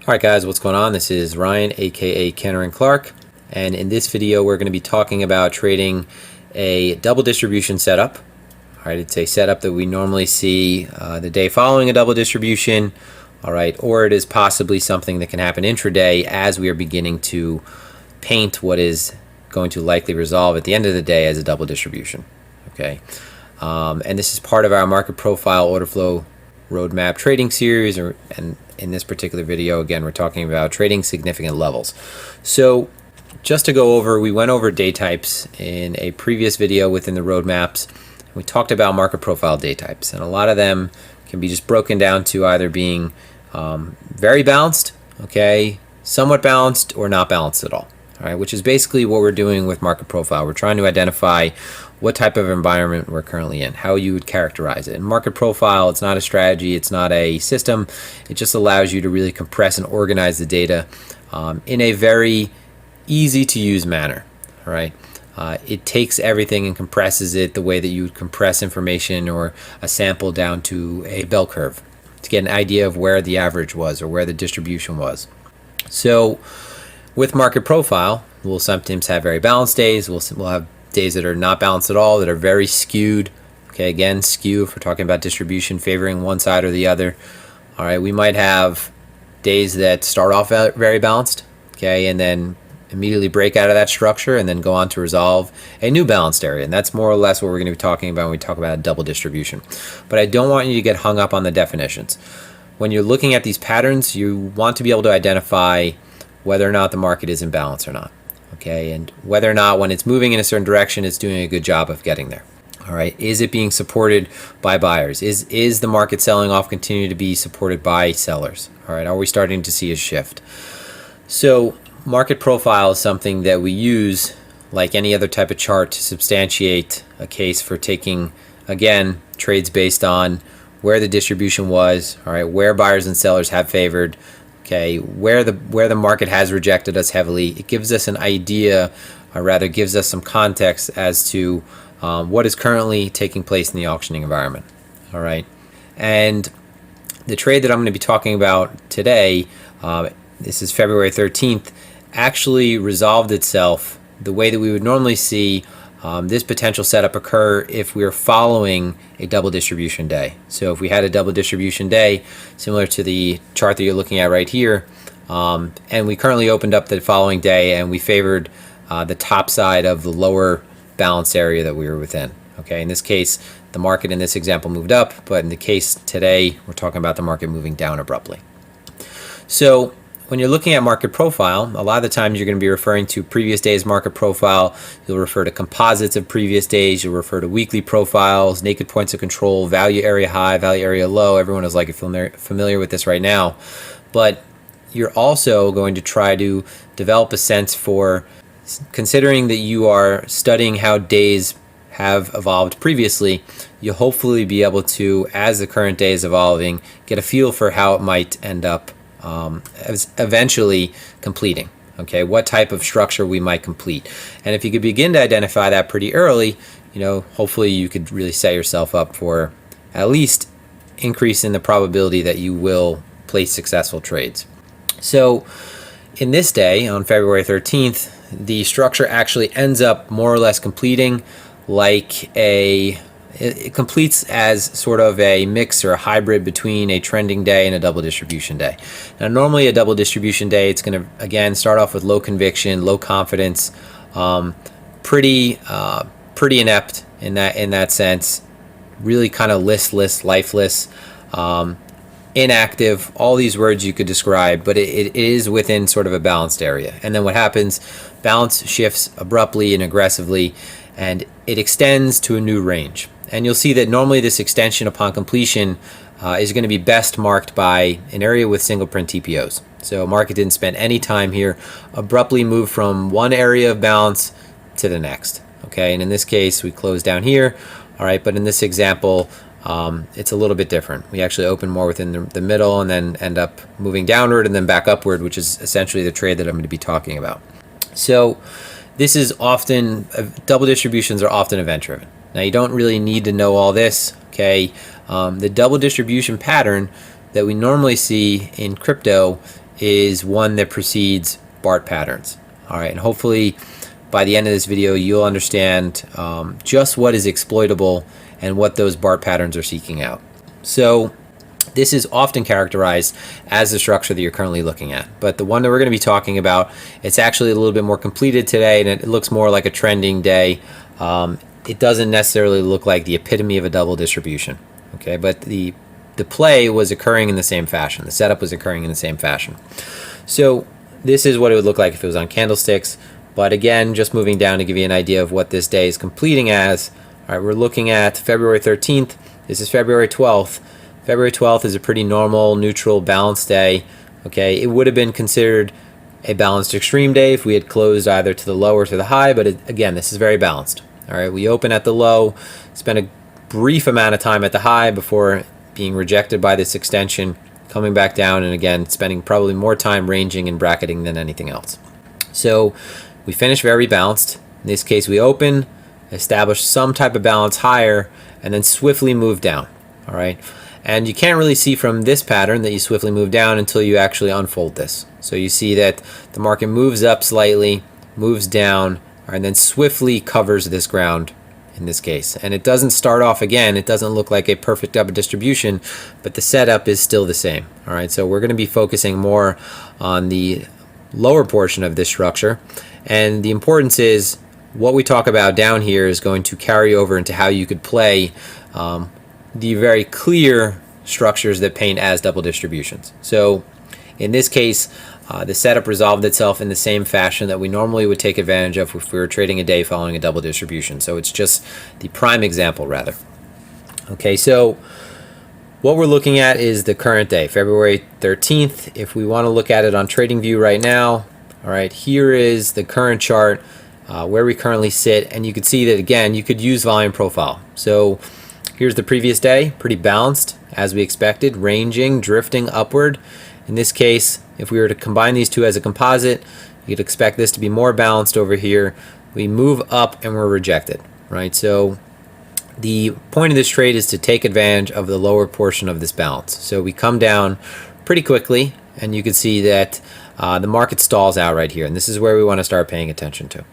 Alright guys, what's going on? This is Ryan, aka Kenner and Clark, and in this video we're going to be talking about trading a double distribution setup. Alright, it's a setup that we normally see the day following a double distribution, alright, or it is possibly something that can happen intraday as we are beginning to paint what is going to likely resolve at the end of the day as a double distribution. Okay, and this is part of our market profile order flow roadmap trading series, and in this particular video, again, we're talking about trading significant levels. So just to go over, we went over day types in a previous video within the roadmaps. We talked about market profile day types, and a lot of them can be just broken down to either being very balanced, okay, somewhat balanced, or not balanced at all. All right, which is basically what we're doing with market profile. We're trying to identify what type of environment we're currently in, how you would characterize it. And market profile, it's not a strategy, it's not a system. It just allows you to really compress and organize the data in a very easy to use manner. All right, it takes everything and compresses it the way that you would compress information or a sample down to a bell curve to get an idea of where the average was or where the distribution was. So with market profile, we'll sometimes have very balanced days. We'll have days that are not balanced at all, that are very skewed. Okay, again, skew, if we're talking about distribution favoring one side or the other. All right, we might have days that start off very balanced, okay, and then immediately break out of that structure and then go on to resolve a new balanced area. And that's more or less what we're going to be talking about when we talk about a double distribution. But I don't want you to get hung up on the definitions. When you're looking at these patterns, you want to be able to identify whether or not the market is in balance or not, okay, and whether or not when it's moving in a certain direction, it's doing a good job of getting there. All right, is it being supported by buyers? Is the market selling off continue to be supported by sellers? All right, are we starting to see a shift? So market profile is something that we use like any other type of chart to substantiate a case for taking, again, trades based on where the distribution was, all right, where buyers and sellers have favored, okay, where the market has rejected us heavily. It gives us an idea, or rather gives us some context as to what is currently taking place in the auctioning environment. All right, and the trade that I'm going to be talking about today, this is February 13th, actually resolved itself the way that we would normally see this potential setup occur if we are following a double distribution day. So if we had a double distribution day similar to the chart that you're looking at right here, and we currently opened up the following day and we favored the top side of the lower balanced area that we were within. Okay, in this case, the market in this example moved up, but in the case today, we're talking about the market moving down abruptly. So when you're looking at market profile, a lot of the times you're going to be referring to previous days market profile. You'll refer to composites of previous days. You'll refer to weekly profiles, naked points of control, value area high, value area low. Everyone is like familiar with this right now. But you're also going to try to develop a sense for considering that you are studying how days have evolved previously. You'll hopefully be able to, as the current day is evolving, get a feel for how it might end up eventually completing, okay, what type of structure we might complete. And if you could begin to identify that pretty early, you know, hopefully you could really set yourself up for at least increase in the probability that you will place successful trades. So in this day, on February 13th, the structure actually ends up more or less completing like it completes as sort of a mix or a hybrid between a trending day and a double distribution day. Now, normally a double distribution day, it's going to, again, start off with low conviction, low confidence, pretty inept in that sense, really kind of listless, lifeless, inactive, all these words you could describe, but it is within sort of a balanced area. And then what happens, balance shifts abruptly and aggressively, and it extends to a new range. And you'll see that normally this extension upon completion is going to be best marked by an area with single print TPOs. So market didn't spend any time here, abruptly moved from one area of balance to the next. Okay, and in this case, we closed down here. All right, but in this example, it's a little bit different. We actually open more within the middle and then end up moving downward and then back upward, which is essentially the trade that I'm going to be talking about. So this is often, double distributions are often event driven. Now, you don't really need to know all this, okay? The double distribution pattern that we normally see in crypto is one that precedes BART patterns. All right, and hopefully by the end of this video you'll understand just what is exploitable and what those BART patterns are seeking out. So this is often characterized as the structure that you're currently looking at, but the one that we're going to be talking about, it's actually a little bit more completed today, and it looks more like a trending day. It doesn't necessarily look like the epitome of a double distribution, okay? But the play was occurring in the same fashion. The setup was occurring in the same fashion. So this is what it would look like if it was on candlesticks. But again, just moving down to give you an idea of what this day is completing as. All right, we're looking at February 13th. This is February 12th. February 12th is a pretty normal, neutral, balanced day. Okay, it would have been considered a balanced extreme day if we had closed either to the low or to the high, but again, this is very balanced. All right, we open at the low, spend a brief amount of time at the high before being rejected by this extension, coming back down, and again, spending probably more time ranging and bracketing than anything else. So we finish very balanced. In this case, we open, establish some type of balance higher, and then swiftly move down. All right. And you can't really see from this pattern that you swiftly move down until you actually unfold this. So you see that the market moves up slightly, moves down, and then swiftly covers this ground in this case. And it doesn't start off again, it doesn't look like a perfect double distribution, but the setup is still the same. All right, so we're going to be focusing more on the lower portion of this structure. And the importance is what we talk about down here is going to carry over into how you could play the very clear structures that paint as double distributions. So in this case, the setup resolved itself in the same fashion that we normally would take advantage of if we were trading a day following a double distribution. So it's just the prime example rather. Okay, so what we're looking at is the current day, February 13th. If we want to look at it on TradingView right now, all right, here is the current chart where we currently sit, and you can see that again, you could use volume profile. So here's the previous day, pretty balanced as we expected, ranging, drifting upward. In this case, if we were to combine these two as a composite, you'd expect this to be more balanced over here. We move up and we're rejected, right? So the point of this trade is to take advantage of the lower portion of this balance. So we come down pretty quickly, and you can see that the market stalls out right here, and this is where we want to start paying attention to.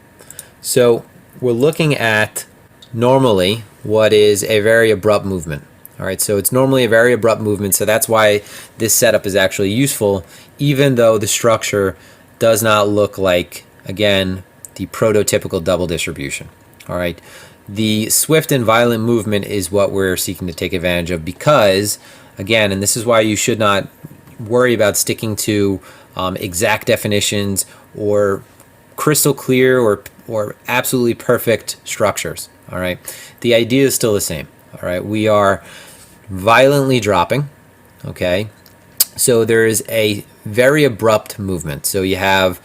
So we're looking at normally what is a very abrupt movement. All right, so it's normally a very abrupt movement, so that's why this setup is actually useful, even though the structure does not look like, again, the prototypical double distribution. All right, the swift and violent movement is what we're seeking to take advantage of because, again, and this is why you should not worry about sticking to exact definitions or crystal clear or absolutely perfect structures. All right, the idea is still the same. All right, we are violently dropping. Okay, so there is a very abrupt movement. So you have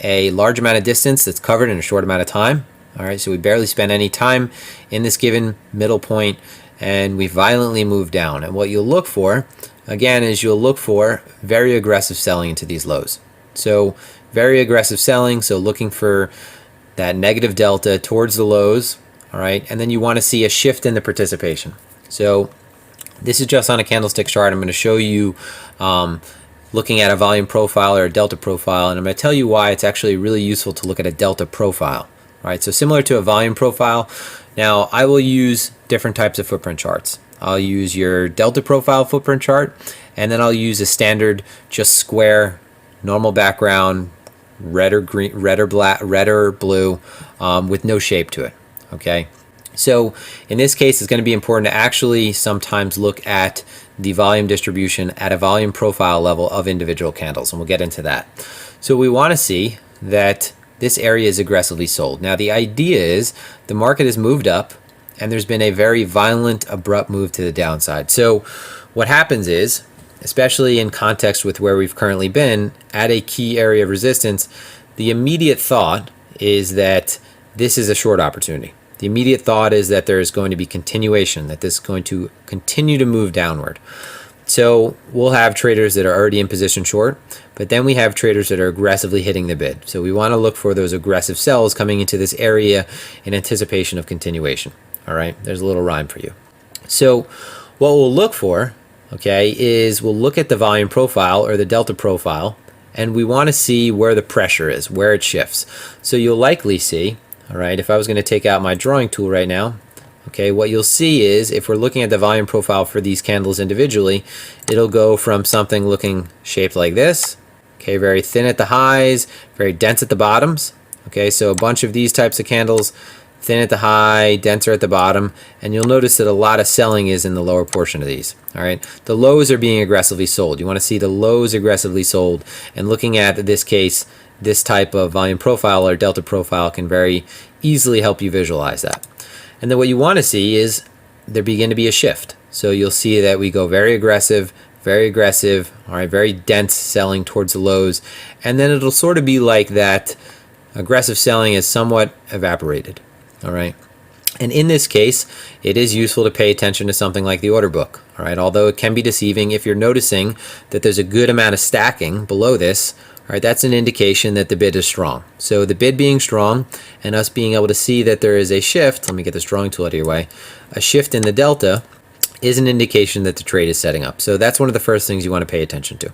a large amount of distance that's covered in a short amount of time. All right, so we barely spend any time in this given middle point, and we violently move down. And what you'll look for, again, is you'll look for very aggressive selling into these lows. So very aggressive selling, so looking for that negative delta towards the lows. All right, and then you want to see a shift in the participation. So this is just on a candlestick chart. I'm going to show you looking at a volume profile or a delta profile, and I'm going to tell you why it's actually really useful to look at a delta profile. All right, so similar to a volume profile. Now I will use different types of footprint charts. I'll use your delta profile footprint chart, and then I'll use a standard just square normal background, red or green, red or black, red or blue, with no shape to it. Okay, so in this case, it's going to be important to actually sometimes look at the volume distribution at a volume profile level of individual candles, and we'll get into that. So we want to see that this area is aggressively sold. Now the idea is the market has moved up, and there's been a very violent, abrupt move to the downside. So what happens is, especially in context with where we've currently been at a key area of resistance, the immediate thought is that this is a short opportunity. The immediate thought is that there is going to be continuation, that this is going to continue to move downward. So we'll have traders that are already in position short, but then we have traders that are aggressively hitting the bid. So we want to look for those aggressive sells coming into this area in anticipation of continuation. All right, there's a little rhyme for you. So what we'll look for, okay, is we'll look at the volume profile or the delta profile, and we want to see where the pressure is, where it shifts. So you'll likely see, all right, if I was going to take out my drawing tool right now, okay, what you'll see is if we're looking at the volume profile for these candles individually, it'll go from something looking shaped like this, okay, very thin at the highs, very dense at the bottoms, okay, so a bunch of these types of candles, thin at the high, denser at the bottom, and you'll notice that a lot of selling is in the lower portion of these. All right, the lows are being aggressively sold. You want to see the lows aggressively sold, and looking at this case, this type of volume profile or delta profile can very easily help you visualize that. And then what you want to see is there begin to be a shift. So you'll see that we go very aggressive, all right, very dense selling towards the lows, and then it'll sort of be like that aggressive selling is somewhat evaporated. All right. And in this case, it is useful to pay attention to something like the order book. All right. Although it can be deceiving if you're noticing that there's a good amount of stacking below this. All right. That's an indication that the bid is strong. So the bid being strong and us being able to see that there is a shift. Let me get this drawing tool out of your way. A shift in the delta is an indication that the trade is setting up. So that's one of the first things you want to pay attention to.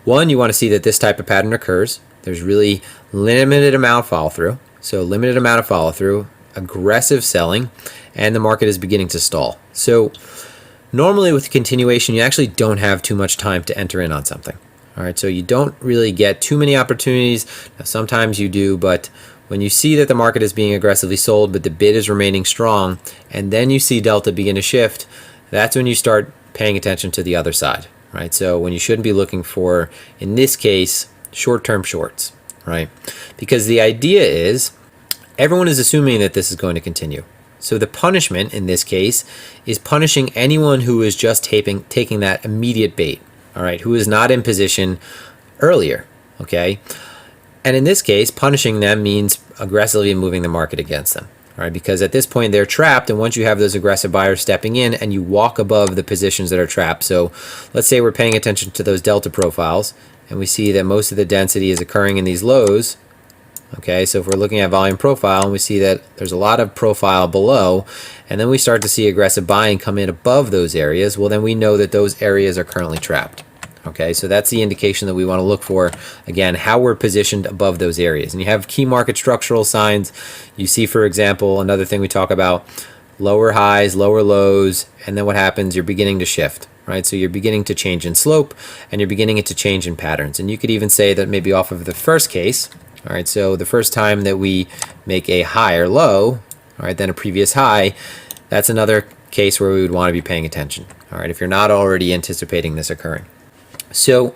One, you want to see that this type of pattern occurs. There's really limited amount of follow through. So limited amount of follow through, aggressive selling, and the market is beginning to stall. So normally with continuation, you actually don't have too much time to enter in on something. All right, so you don't really get too many opportunities. Now, sometimes you do, but when you see that the market is being aggressively sold, but the bid is remaining strong, and then you see delta begin to shift, that's when you start paying attention to the other side, right? So when you shouldn't be looking for, in this case, short-term shorts, right? Because the idea is, everyone is assuming that this is going to continue. So the punishment in this case is punishing anyone who is just taking that immediate bait, all right, who is not in position earlier, okay? And in this case, punishing them means aggressively moving the market against them, all right? Because at this point they're trapped, and once you have those aggressive buyers stepping in and you walk above the positions that are trapped. So let's say we're paying attention to those delta profiles and we see that most of the density is occurring in these lows. Okay, so if we're looking at volume profile and we see that there's a lot of profile below, and then we start to see aggressive buying come in above those areas, well then we know that those areas are currently trapped. Okay, so that's the indication that we want to look for, again, how we're positioned above those areas. And you have key market structural signs. You see, for example, another thing we talk about, lower highs, lower lows, and then what happens, you're beginning to shift. Right, so you're beginning to change in slope and you're beginning it to change in patterns. And you could even say that maybe off of the first case, all right, so the first time that we make a higher low, all right, then a previous high, that's another case where we would want to be paying attention, all right, if you're not already anticipating this occurring. So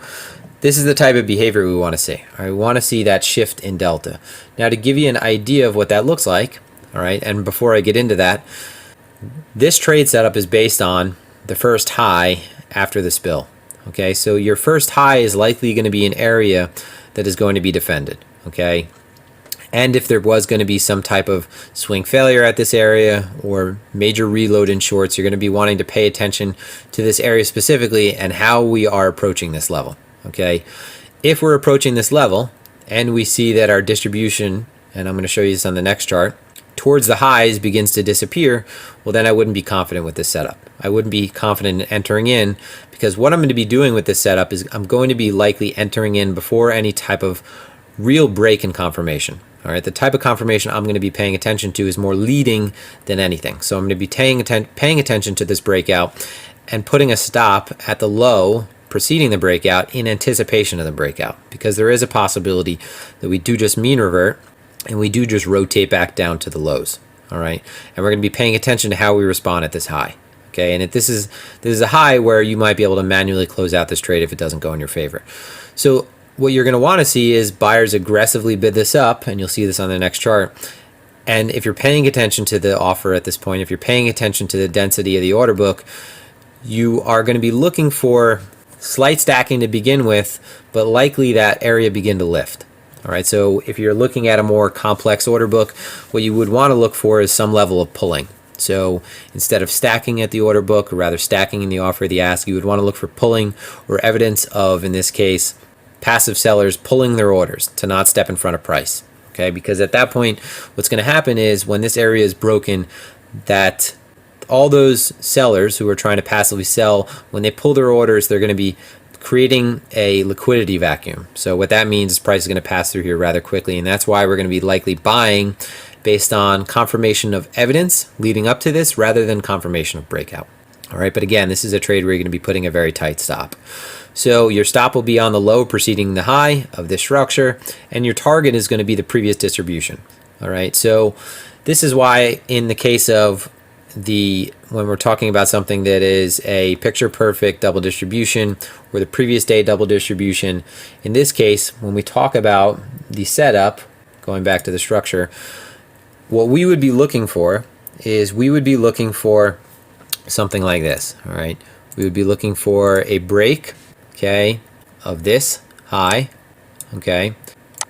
this is the type of behavior we want to see. All right, we want to see that shift in delta. Now, to give you an idea of what that looks like, all right, and before I get into that, this trade setup is based on the first high after the spill. Okay, so your first high is likely going to be an area that is going to be defended. Okay, and if there was going to be some type of swing failure at this area or major reload in shorts, you're going to be wanting to pay attention to this area specifically and how we are approaching this level. Okay, if we're approaching this level and we see that our distribution, and I'm going to show you this on the next chart, towards the highs begins to disappear, well then I wouldn't be confident with this setup. I wouldn't be confident in entering in, because what I'm going to be doing with this setup is I'm going to be likely entering in before any type of real break in confirmation. All right, the type of confirmation I'm going to be paying attention to is more leading than anything. So I'm going to be paying attention to this breakout and putting a stop at the low preceding the breakout in anticipation of the breakout, because there is a possibility that we do just mean revert and we do just rotate back down to the lows. All right, and we're going to be paying attention to how we respond at this high. Okay, and if this is a high where you might be able to manually close out this trade if it doesn't go in your favor. So what you're going to want to see is buyers aggressively bid this up, and you'll see this on the next chart. And if you're paying attention to the offer at this point, if you're paying attention to the density of the order book, you are going to be looking for slight stacking to begin with, but likely that area begin to lift. All right, so if you're looking at a more complex order book, what you would want to look for is some level of pulling. So instead of stacking at the order book, or rather stacking in the offer, the ask, you would want to look for pulling or evidence of, in this case, passive sellers pulling their orders to not step in front of price. Okay, because at that point, what's going to happen is when this area is broken, that all those sellers who are trying to passively sell, when they pull their orders, they're going to be creating a liquidity vacuum. So what that means is price is going to pass through here rather quickly, and that's why we're going to be likely buying based on confirmation of evidence leading up to this rather than confirmation of breakout. All right, but again, this is a trade where you're going to be putting a very tight stop. So your stop will be on the low preceding the high of this structure, and your target is going to be the previous distribution. All right, so this is why in the case of when we're talking about something that is a picture perfect double distribution or the previous day double distribution, in this case, when we talk about the setup, going back to the structure, what we would be looking for is we would be looking for something like this. All right, we would be looking for a break, okay, of this high, okay,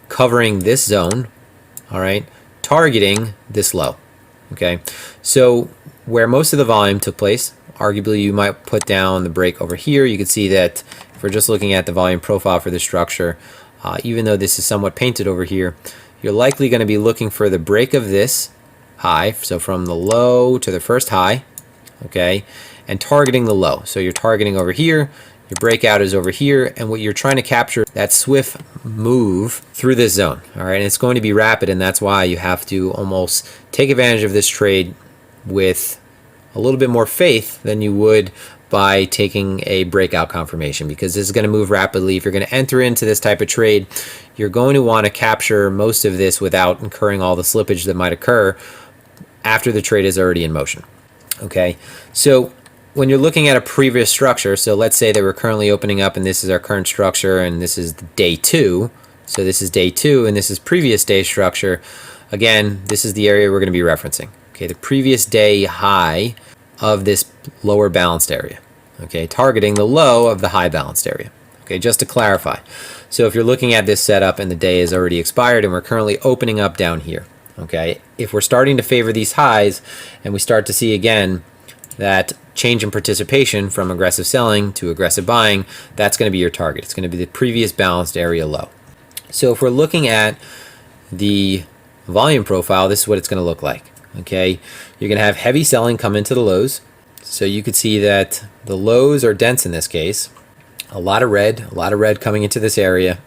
covering this zone, all right, targeting this low. Okay, so where most of the volume took place, arguably you might put down the break over here. You can see that if we're just looking at the volume profile for the structure, even though this is somewhat painted over here, you're likely going to be looking for the break of this high, so from the low to the first high, okay, and targeting the low. So you're targeting over here, your breakout is over here, and what you're trying to capture, that swift move through this zone. All right, and it's going to be rapid, and that's why you have to almost take advantage of this trade with a little bit more faith than you would by taking a breakout confirmation, because this is going to move rapidly. If you're going to enter into this type of trade, you're going to want to capture most of this without incurring all the slippage that might occur after the trade is already in motion. Okay, so when you're looking at a previous structure, so let's say that we're currently opening up and this is our current structure and this is day 2. So this is day 2 and this is previous day structure. Again, this is the area we're going to be referencing. Okay, the previous day high of this lower balanced area. Okay, targeting the low of the high balanced area. Okay, just to clarify. So if you're looking at this setup and the day is already expired and we're currently opening up down here. Okay, if we're starting to favor these highs and we start to see again that change in participation from aggressive selling to aggressive buying, that's going to be your target. It's going to be the previous balanced area low. So if we're looking at the volume profile, this is what it's going to look like. Okay, you're going to have heavy selling come into the lows. So you could see that the lows are dense in this case. A lot of red coming into this area.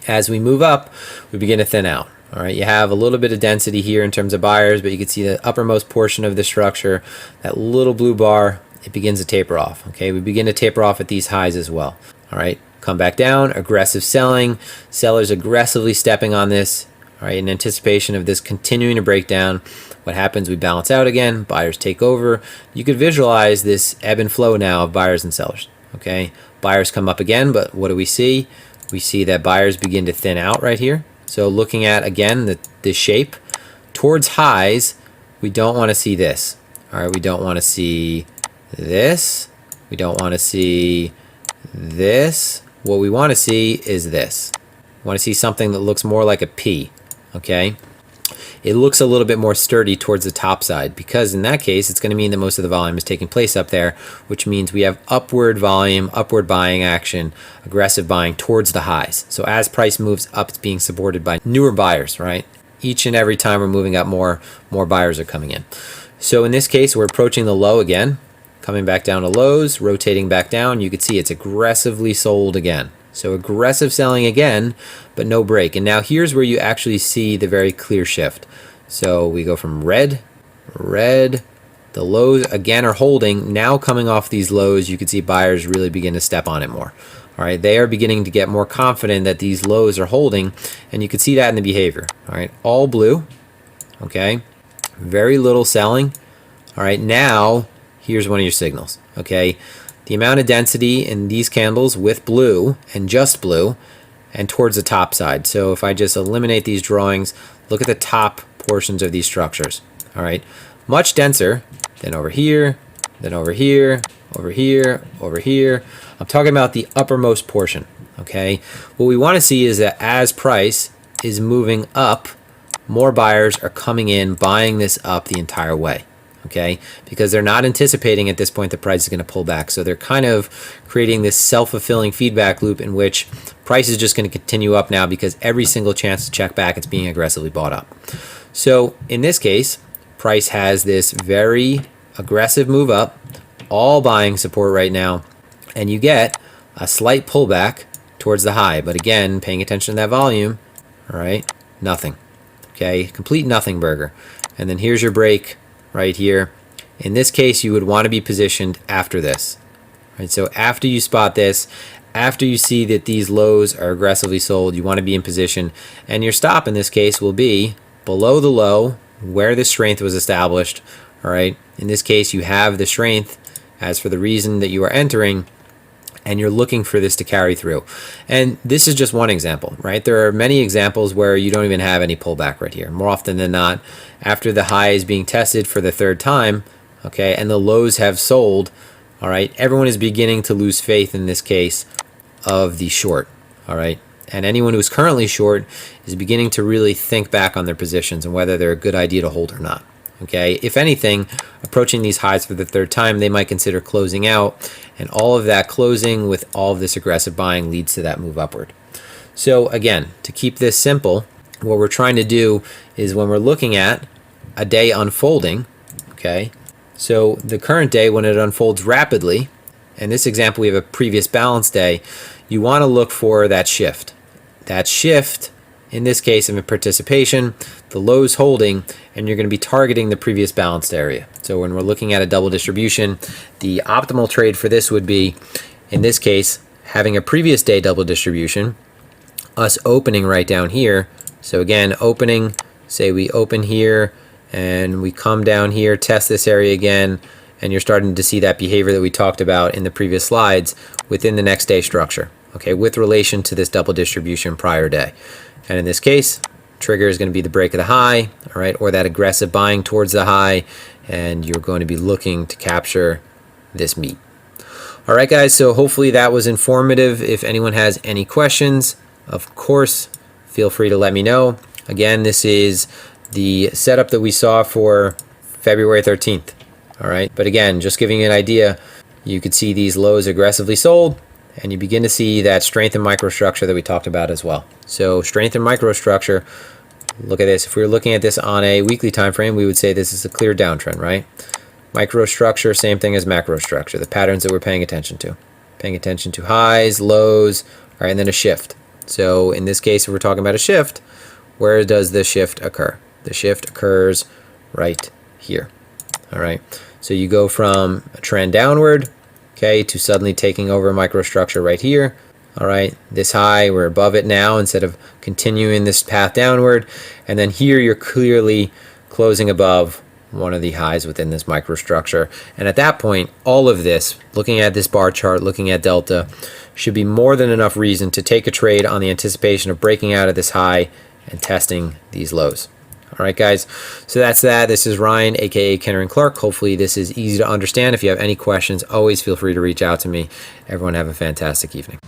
As we move up, we begin to thin out. All right, you have a little bit of density here in terms of buyers, but you can see the uppermost portion of the structure, that little blue bar, it begins to taper off. Okay, we begin to taper off at these highs as well. All right, come back down, aggressive selling, sellers aggressively stepping on this, all right, in anticipation of this continuing to break down. What happens? We balance out again, buyers take over. You could visualize this ebb and flow now of buyers and sellers. Okay, buyers come up again, but what do we see? We see that buyers begin to thin out right here. So looking at, again, the shape towards highs, we don't want to see this. All right, we don't want to see this. We don't want to see this. What we want to see is this. We want to see something that looks more like a P, okay? It looks a little bit more sturdy towards the top side, because in that case, it's going to mean that most of the volume is taking place up there, which means we have upward volume, upward buying action, aggressive buying towards the highs. So as price moves up, it's being supported by newer buyers, right? Each and every time we're moving up, more buyers are coming in. So in this case, we're approaching the low again, coming back down to lows, rotating back down. You can see it's aggressively sold again. So aggressive selling again, but no break. And now here's where you actually see the very clear shift. So we go from red, the lows again are holding. Now coming off these lows, you can see buyers really begin to step on it more. All right, they are beginning to get more confident that these lows are holding, and you can see that in the behavior. All right, all blue, okay, very little selling. All right, now here's one of your signals, okay? The amount of density in these candles with blue and just blue and towards the top side. So if I just eliminate these drawings, look at the top portions of these structures. All right, much denser than over here, then over here, over here, over here. I'm talking about the uppermost portion, okay? What we want to see is that as price is moving up, more buyers are coming in, buying this up the entire way. Okay, because they're not anticipating at this point the price is going to pull back. So they're kind of creating this self-fulfilling feedback loop in which price is just going to continue up now, because every single chance to check back, it's being aggressively bought up. So in this case, price has this very aggressive move up, all buying support right now, and you get a slight pullback towards the high. But again, paying attention to that volume, all right, nothing. Okay, complete nothing burger. And then here's your break right here. In this case, you would want to be positioned after this. Right, so after you spot this, after you see that these lows are aggressively sold, you want to be in position, and your stop in this case will be below the low where the strength was established. All right, in this case, you have the strength as for the reason that you are entering, and you're looking for this to carry through. And this is just one example, right? There are many examples where you don't even have any pullback right here. More often than not, after the high is being tested for the third time, okay, and the lows have sold, all right, everyone is beginning to lose faith in this case of the short, all right? And anyone who's currently short is beginning to really think back on their positions and whether they're a good idea to hold or not, okay? If anything, approaching these highs for the third time, they might consider closing out, and all of that closing with all of this aggressive buying leads to that move upward. So again, to keep this simple, what we're trying to do is when we're looking at a day unfolding, okay, so the current day, when it unfolds rapidly, in this example we have a previous balance day, you want to look for that shift. That shift, in this case of a participation, the lows holding, and you're going to be targeting the previous balanced area. So when we're looking at a double distribution, the optimal trade for this would be, in this case, having a previous day double distribution, us opening right down here. So again, opening, say we open here, and we come down here, test this area again, and you're starting to see that behavior that we talked about in the previous slides within the next day structure, okay, with relation to this double distribution prior day. And in this case, trigger is going to be the break of the high, all right, or that aggressive buying towards the high, and you're going to be looking to capture this meat. All right, guys, so hopefully that was informative. If anyone has any questions, of course, feel free to let me know. Again, this is the setup that we saw for February 13th. All right, but again, just giving you an idea, you could see these lows aggressively sold, and you begin to see that strength in microstructure that we talked about as well. So strength in microstructure, look at this. If we were looking at this on a weekly time frame, we would say this is a clear downtrend, right? Microstructure, same thing as macrostructure, the patterns that we're paying attention to. Paying attention to highs, lows, all right, and then a shift. So in this case, if we're talking about a shift, where does the shift occur? The shift occurs right here. All right, so you go from a trend downward, okay, to suddenly taking over microstructure right here. All right, this high, we're above it now instead of continuing this path downward. And then here you're clearly closing above one of the highs within this microstructure. And at that point, all of this, looking at this bar chart, looking at delta, should be more than enough reason to take a trade on the anticipation of breaking out of this high and testing these lows. All right, guys, so that's that. This is Ryan, aka Kenner & Clark. Hopefully this is easy to understand. If you have any questions, always feel free to reach out to me. Everyone have a fantastic evening.